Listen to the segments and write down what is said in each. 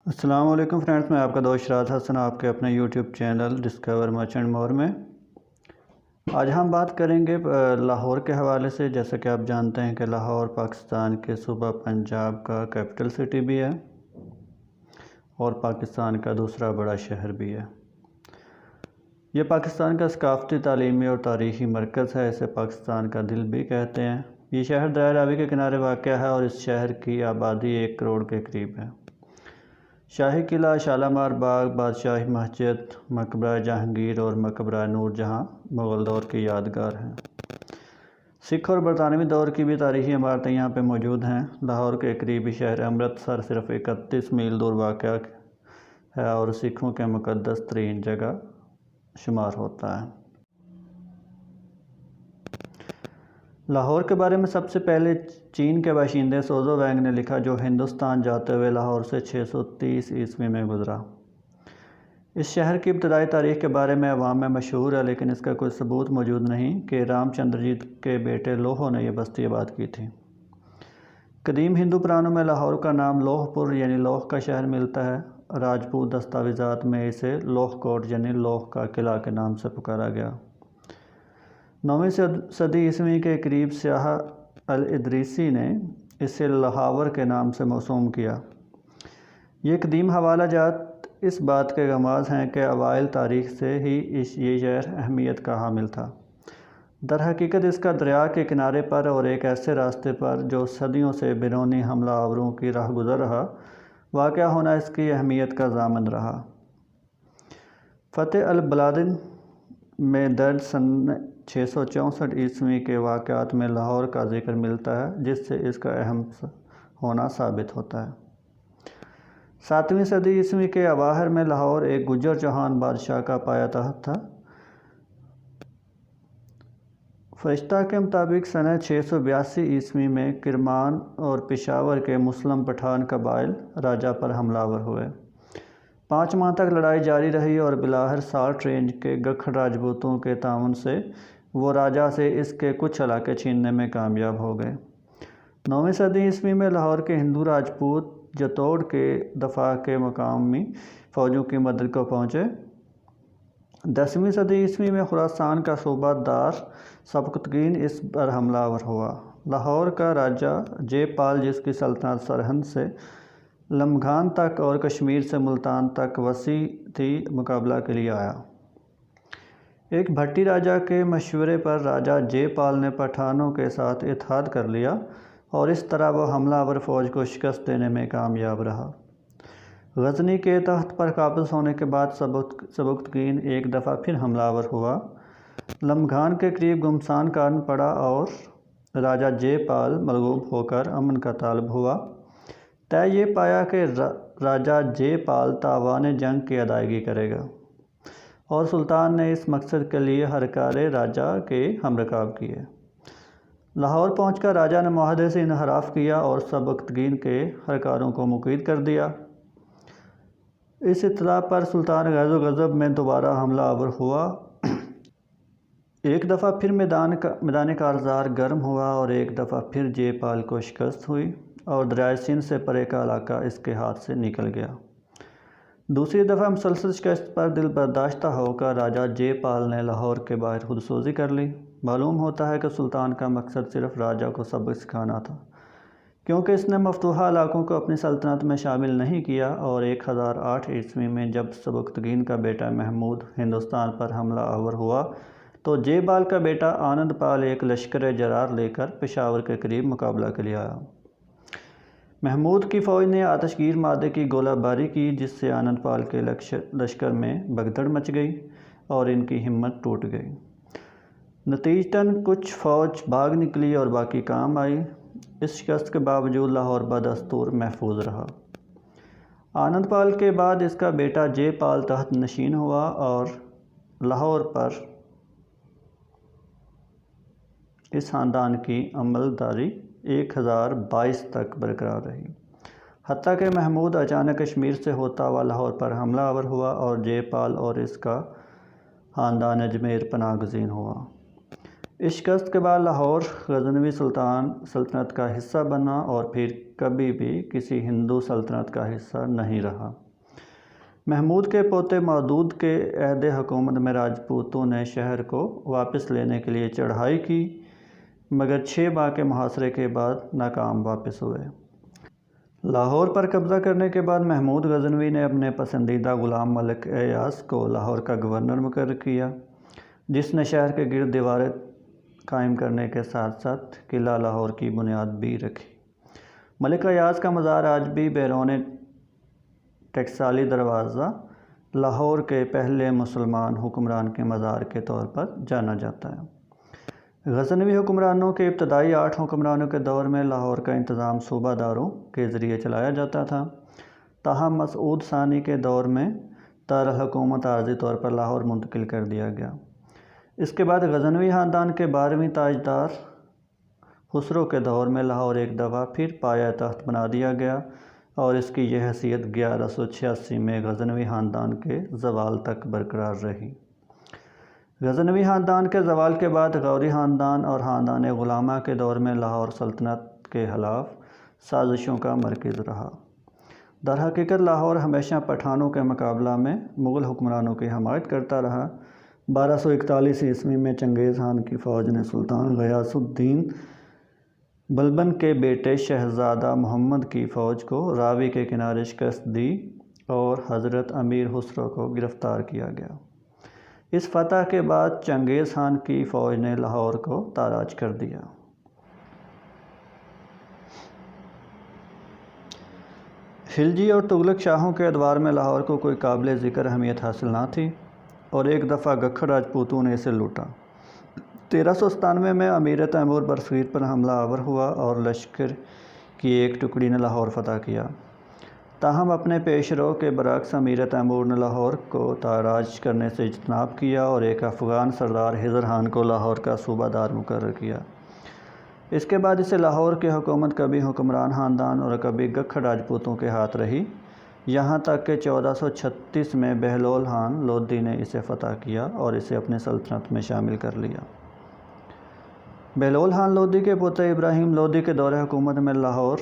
السلام علیکم فرینڈز، میں آپ کا دوست شراز حسن آپ کے اپنے یوٹیوب چینل ڈسکور مرچنٹ مور میں آج ہم بات کریں گے لاہور کے حوالے سے۔ جیسا کہ آپ جانتے ہیں کہ لاہور پاکستان کے صوبہ پنجاب کا کیپٹل سٹی بھی ہے اور پاکستان کا دوسرا بڑا شہر بھی ہے۔ یہ پاکستان کا ثقافتی، تعلیمی اور تاریخی مرکز ہے۔ اسے پاکستان کا دل بھی کہتے ہیں۔ یہ شہر دریائے راوی کے کنارے واقع ہے اور اس شہر کی آبادی 1 کروڑ کے قریب ہے۔ شاہی قلعہ، شالامار باغ، بادشاہی مسجد، مقبرہ جہانگیر اور مقبرہ نور جہاں مغل دور کی یادگار ہیں۔ سکھ اور برطانوی دور کی بھی تاریخی عمارتیں یہاں پہ موجود ہیں۔ لاہور کے قریبی شہر امرتسر صرف 31 میل دور واقع ہے اور سکھوں کے مقدس ترین جگہ شمار ہوتا ہے۔ لاہور کے بارے میں سب سے پہلے چین کے باشندے سوزو وینگ نے لکھا، جو ہندوستان جاتے ہوئے لاہور سے 630 عیسوی میں گزرا۔ اس شہر کی ابتدائی تاریخ کے بارے میں عوام میں مشہور ہے، لیکن اس کا کوئی ثبوت موجود نہیں کہ رام چندر جی کے بیٹے لوہو نے یہ بستی آباد کی تھی۔ قدیم ہندو پرانوں میں لاہور کا نام لوہ پور یعنی لوہ کا شہر ملتا ہے۔ راجپوت دستاویزات میں اسے لوہ کوٹ یعنی لوہ کا قلعہ کے نام سے پکارا گیا۔ 9ویں صدی عیسوی کے قریب سیاح الادریسی نے اسے لاہور کے نام سے موسوم کیا۔ یہ قدیم حوالہ جات اس بات کے گواہ ہیں کہ اوائل تاریخ سے ہی یہ شہر اہمیت کا حامل تھا۔ در حقیقت اس کا دریا کے کنارے پر اور ایک ایسے راستے پر جو صدیوں سے بیرونی حملہ آوروں کی راہ گزر رہا واقع ہونا اس کی اہمیت کا ضامن رہا۔ فتح البلادن میں درج سن 664 عیسوی کے واقعات میں لاہور کا ذکر ملتا ہے، جس سے اس کا اہم ہونا ثابت ہوتا ہے۔ 7ویں صدی عیسوی کے اواخر میں لاہور ایک گجر چوہان بادشاہ کا پایہ تخت تھا۔ فرشتہ کے مطابق سنہ 682 عیسوی میں کرمان اور پشاور کے مسلم پٹھان قبائل راجہ پر حملہ آور ہوئے۔ 5 ماہ تک لڑائی جاری رہی اور بالآخر سالٹ رینج کے گکھڑ راجپوتوں کے تعاون سے وہ راجہ سے اس کے کچھ علاقے چھیننے میں کامیاب ہو گئے۔ 9ویں صدی عیسوی میں لاہور کے ہندو راجپوت جتوڑ کے دفاع کے مقامی فوجوں کی مدد کو پہنچے۔ 10ویں صدی عیسوی میں خراسان کا صوبہ دار سبکتگین اس پر حملہ آور ہوا۔ لاہور کا راجہ جے پال، جس کی سلطنت سرہند سے لمگان تک اور کشمیر سے ملتان تک وسیع تھی، مقابلہ کے لیے آیا۔ ایک بھٹی راجہ کے مشورے پر راجہ جے پال نے پٹھانوں کے ساتھ اتحاد کر لیا اور اس طرح وہ حملہ آور فوج کو شکست دینے میں کامیاب رہا۔ غزنی کے تخت پر قابض ہونے کے بعد سبکتگین ایک دفعہ پھر حملہ آور ہوا، لمگان کے قریب گھمسان کارن پڑا اور راجہ جے پال مغلوب ہو کر امن کا طالب ہوا۔ طے یہ پایا کہ راجہ جے پال تاوان جنگ کی ادائیگی کرے گا اور سلطان نے اس مقصد کے لیے ہرکارے راجہ کے ہمرکاب کیے۔ لاہور پہنچ کر راجہ نے معاہدے سے انحراف کیا اور سبکتگین کے ہرکاروں کو مقید کر دیا۔ اس اطلاع پر سلطان غیظ و غضب میں دوبارہ حملہ آور ہوا۔ ایک دفعہ پھر میدان کارزار گرم ہوا اور ایک دفعہ پھر جے پال کو شکست ہوئی اور دریائے سندھ سے پرے کا علاقہ اس کے ہاتھ سے نکل گیا۔ دوسری دفعہ مسلسل شکست پر دل برداشتہ ہو کر راجہ جے پال نے لاہور کے باہر خود سوزی کر لی۔ معلوم ہوتا ہے کہ سلطان کا مقصد صرف راجہ کو سبق سکھانا تھا، کیونکہ اس نے مفتوحہ علاقوں کو اپنی سلطنت میں شامل نہیں کیا اور 1008 عیسوی میں جب سبکتگین کا بیٹا محمود ہندوستان پر حملہ آور ہوا تو جے پال کا بیٹا آنند پال ایک لشکر جرار لے کر پشاور کے قریب مقابلہ کے لیے آیا۔ محمود کی فوج نے آتش گیر مادے کی گولہ باری کی، جس سے آنند پال کے لشکر میں بھگدڑ مچ گئی اور ان کی ہمت ٹوٹ گئی۔ نتیجتاً کچھ فوج بھاگ نکلی اور باقی کام آئی۔ اس شکست کے باوجود لاہور بدستور محفوظ رہا۔ آنند پال کے بعد اس کا بیٹا جے پال تخت نشین ہوا اور لاہور پر اس خاندان کی عملداری 1022 تک برقرار رہی، حتیٰ کہ محمود اچانک کشمیر سے ہوتا ہوا لاہور پر حملہ آور ہوا اور جے پال اور اس کا خاندان اجمیر پناہ گزین ہوا۔ اس شکست کے بعد لاہور غزنوی سلطنت کا حصہ بنا اور پھر کبھی بھی کسی ہندو سلطنت کا حصہ نہیں رہا۔ محمود کے پوتے مودود کے عہد حکومت میں راجپوتوں نے شہر کو واپس لینے کے لیے چڑھائی کی، مگر 6 ماہ کے محاصرے کے بعد ناکام واپس ہوئے۔ لاہور پر قبضہ کرنے کے بعد محمود غزنوی نے اپنے پسندیدہ غلام ملک ایاز کو لاہور کا گورنر مقرر کیا، جس نے شہر کے گرد دیواریں قائم کرنے کے ساتھ ساتھ قلعہ لاہور کی بنیاد بھی رکھی۔ ملک ایاز کا مزار آج بھی بیرون ٹکسالی دروازہ لاہور کے پہلے مسلمان حکمران کے مزار کے طور پر جانا جاتا ہے۔ غزنوی حکمرانوں کے ابتدائی 8 حکمرانوں کے دور میں لاہور کا انتظام صوبہ داروں کے ذریعے چلایا جاتا تھا، تاہم مسعود ثانی کے دور میں دارالحکومت عارضی طور پر لاہور منتقل کر دیا گیا۔ اس کے بعد غزنوی خاندان کے 12ویں تاجدار خسرو کے دور میں لاہور ایک دفعہ پھر پایہ تخت بنا دیا گیا اور اس کی یہ حیثیت 1186 میں غزنوی خاندان کے زوال تک برقرار رہی۔ غزنوی خاندان کے زوال کے بعد غوری خاندان اور خاندان غلامہ کے دور میں لاہور سلطنت کے خلاف سازشوں کا مرکز رہا۔ درحقیقت لاہور ہمیشہ پٹھانوں کے مقابلہ میں مغل حکمرانوں کی حمایت کرتا رہا۔ 1241 عیسوی میں چنگیز خان کی فوج نے سلطان غیاث الدین بلبن کے بیٹے شہزادہ محمد کی فوج کو راوی کے کنارے شکست دی اور حضرت امیر خسرو کو گرفتار کیا گیا۔ اس فتح کے بعد چنگیز خان کی فوج نے لاہور کو تاراج کر دیا۔ خلجی اور تغلق شاہوں کے ادوار میں لاہور کو کوئی قابل ذکر اہمیت حاصل نہ تھی اور ایک دفعہ گکھڑ راجپوتوں نے اسے لوٹا۔ 1397 میں امیر تیمور برصغیر پر حملہ آور ہوا اور لشکر کی ایک ٹکڑی نے لاہور فتح کیا، تاہم اپنے پیش رو کے برعکس امیر تیمور نے لاہور کو تاراج کرنے سے اجتناب کیا اور ایک افغان سردار خضر خان کو لاہور کا صوبہ دار مقرر کیا۔ اس کے بعد اسے لاہور کی حکومت کبھی حکمران خاندان اور کبھی گکھڑ راجپوتوں کے ہاتھ رہی، یہاں تک کہ 1436 میں بہلول خان لودھی نے اسے فتح کیا اور اسے اپنی سلطنت میں شامل کر لیا۔ بہلول خان لودھی کے پوتے ابراہیم لودھی کے دور حکومت میں لاہور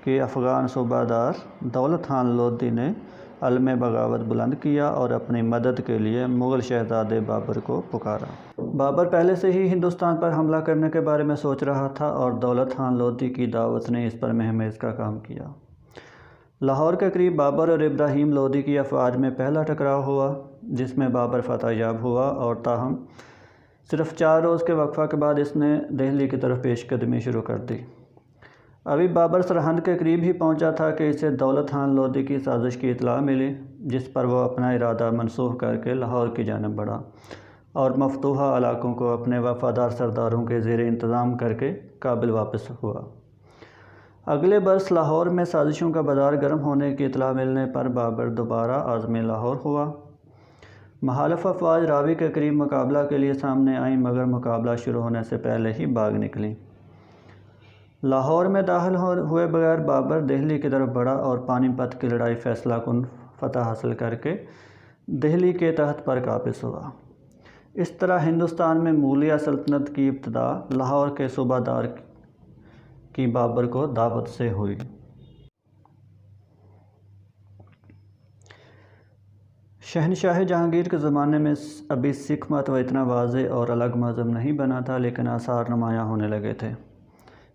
کے افغان صوبہ دار دولت خان لودھی نے علم بغاوت بلند کیا اور اپنی مدد کے لیے مغل شہزادے بابر کو پکارا۔ بابر پہلے سے ہی ہندوستان پر حملہ کرنے کے بارے میں سوچ رہا تھا اور دولت خان لودھی کی دعوت نے اس پر مہمیز کا کام کیا۔ لاہور کے قریب بابر اور ابراہیم لودھی کی افواج میں پہلا ٹکراؤ ہوا، جس میں بابر فتح یاب ہوا اور تاہم صرف 4 روز کے وقفہ کے بعد اس نے دہلی کی طرف پیش قدمی شروع کر دی۔ ابھی بابر سرحد کے قریب ہی پہنچا تھا کہ اسے دولت خان لودھی کی سازش کی اطلاع ملی، جس پر وہ اپنا ارادہ منسوخ کر کے لاہور کی جانب بڑھا اور مفتوحہ علاقوں کو اپنے وفادار سرداروں کے زیر انتظام کر کے کابل واپس ہوا۔ اگلے برس لاہور میں سازشوں کا بازار گرم ہونے کی اطلاع ملنے پر بابر دوبارہ عازم لاہور ہوا۔ مخالف افواج راوی کے قریب مقابلہ کے لیے سامنے آئیں، مگر مقابلہ شروع ہونے سے پہلے ہی بھاگ نکلیں۔ لاہور میں داخل ہوئے بغیر بابر دہلی کی طرف بڑھا اور پانی پت کی لڑائی فیصلہ کن فتح حاصل کر کے دہلی کے تخت پر قابض ہوا۔ اس طرح ہندوستان میں مغلیہ سلطنت کی ابتدا لاہور کے صوبہ دار کی بابر کو دعوت سے ہوئی۔ شہنشاہ جہانگیر کے زمانے میں ابھی سکھ مت اتنا واضح اور الگ مذہب نہیں بنا تھا، لیکن آثار نمایاں ہونے لگے تھے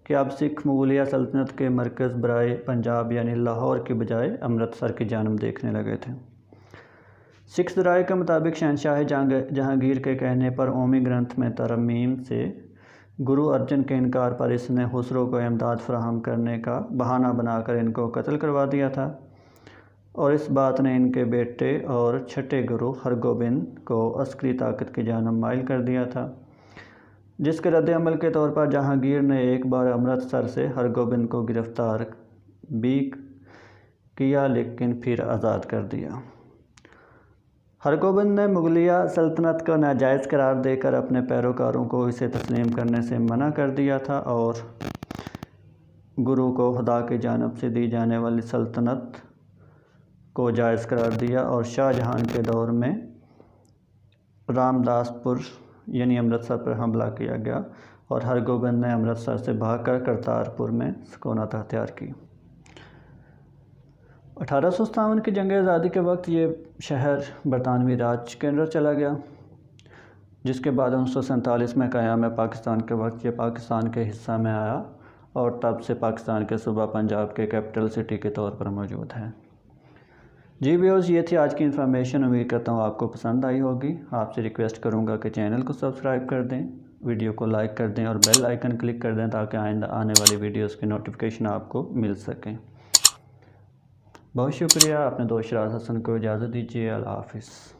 کہ اب سکھ مغلیہ سلطنت کے مرکز برائے پنجاب یعنی لاہور کی بجائے امرتسر کی جانب دیکھنے لگے تھے۔ سکھ ذرائع کے مطابق شہنشاہ جہانگیر کے کہنے پر اومی گرنتھ میں ترمیم سے گرو ارجن کے انکار پر اس نے خسرو کو امداد فراہم کرنے کا بہانہ بنا کر ان کو قتل کروا دیا تھا، اور اس بات نے ان کے بیٹے اور چھٹے گرو ہرگوبند کو عسکری طاقت کی جانب مائل کر دیا تھا، جس کے رد عمل کے طور پر جہانگیر نے ایک بار امرتسر سے ہرگوبند کو گرفتار بھی کیا لیکن پھر آزاد کر دیا۔ ہرگوبند نے مغلیہ سلطنت کو ناجائز قرار دے کر اپنے پیروکاروں کو اسے تسلیم کرنے سے منع کر دیا تھا اور گرو کو خدا کی جانب سے دی جانے والی سلطنت کو جائز قرار دیا اور شاہ جہان کے دور میں رام داس پور یعنی امرتسر پر حملہ کیا گیا اور ہرگوبند نے امرتسر سے بھاگ کر کرتارپور میں سکونت اختیار کی۔ 1857 کی جنگ آزادی کے وقت یہ شہر برطانوی راج کے اندر چلا گیا، جس کے بعد 1947 میں قیام پاکستان کے وقت یہ پاکستان کے حصہ میں آیا اور تب سے پاکستان کے صوبہ پنجاب کے کیپٹل سٹی کے طور پر موجود ہے۔ جی ویورز، یہ تھی آج کی انفارمیشن۔ امید کرتا ہوں آپ کو پسند آئی ہوگی۔ آپ سے ریکویسٹ کروں گا کہ چینل کو سبسکرائب کر دیں، ویڈیو کو لائک کر دیں اور بیل آئیکن کلک کر دیں تاکہ آئندہ آنے والی ویڈیوز کی نوٹیفیکیشن آپ کو مل سکیں۔ بہت شکریہ۔ اپنے دوست شراز حسن کو اجازت دیجیے۔ اللہ حافظ۔